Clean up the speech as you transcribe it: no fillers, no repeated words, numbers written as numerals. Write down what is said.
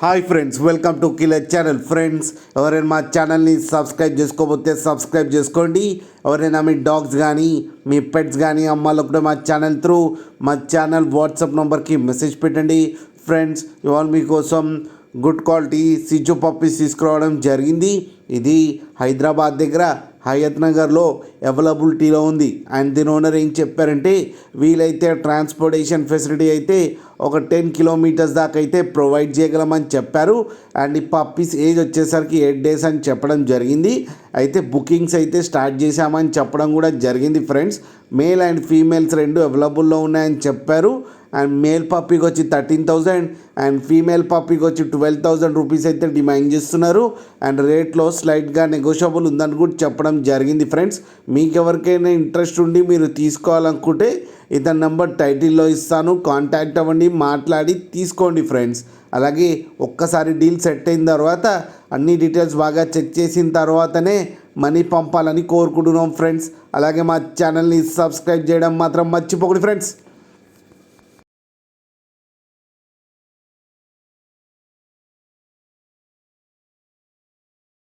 Hi friends, welcome to killer channel. Friends, ఎవరైనా మా ఛానల్ని సబ్స్క్రైబ్ చేసుకోకపోతే సబ్స్క్రైబ్ చేసుకోండి. ఎవరైనా మీ డాగ్స్ కానీ మీ పెట్స్ కానీ అమ్మాలనుకుంటే మా ఛానల్ త్రూ మా ఛానల్ వాట్సాప్ నెంబర్కి మెసేజ్ పెట్టండి. ఫ్రెండ్స్, ఇవాళ మీకోసం గుడ్ క్వాలిటీ సిజు పప్పీస్ తీసుకురావడం జరిగింది. ఇది హైదరాబాద్ దగ్గర హయత్ నగర్లో అవైలబిలిటీలో ఉంది. అండ్ దీని ఓనర్ ఏం చెప్పారంటే, వీలైతే ట్రాన్స్పోర్టేషన్ ఫెసిలిటీ అయితే ఒక 10 కిలోమీటర్స్ దాకా అయితే ప్రొవైడ్ చేయగలమని చెప్పారు. అండ్ ఈ పప్పీస్ ఏజ్ వచ్చేసరికి 8 డేస్ అని చెప్పడం జరిగింది. అయితే బుకింగ్స్ అయితే స్టార్ట్ చేశామని చెప్పడం కూడా జరిగింది. ఫ్రెండ్స్, మేల్ అండ్ ఫీమేల్స్ రెండు అవైలబుల్లో ఉన్నాయని చెప్పారు. అండ్ మేల్ పప్పీకి వచ్చి 13,000 అండ్ ఫీమేల్ పప్పీకి వచ్చి 12,000 రూపీస్ అయితే డిమాండ్ చేస్తున్నారు. అండ్ రేట్లో స్లైట్గా నెగోషియబుల్ ఉందని కూడా చెప్పడం జరిగింది. ఫ్రెండ్స్, మీకు ఎవరికైనా ఇంట్రెస్ట్ ఉండి మీరు తీసుకోవాలనుకుంటే ఇతని నెంబర్ టైటిల్లో ఇస్తాను, కాంటాక్ట్ అవ్వండి, మాట్లాడి తీసుకోండి. ఫ్రెండ్స్, అలాగే ఒక్కసారి డీల్ సెట్ అయిన తర్వాత అన్ని డీటెయిల్స్ బాగా చెక్ చేసిన తర్వాతనే మనీ పంపాలని కోరుకుంటున్నాం. ఫ్రెండ్స్, అలాగే మా ఛానల్ని సబ్స్క్రైబ్ చేయడం మాత్రం మర్చిపోకండి. ఫ్రెండ్స్.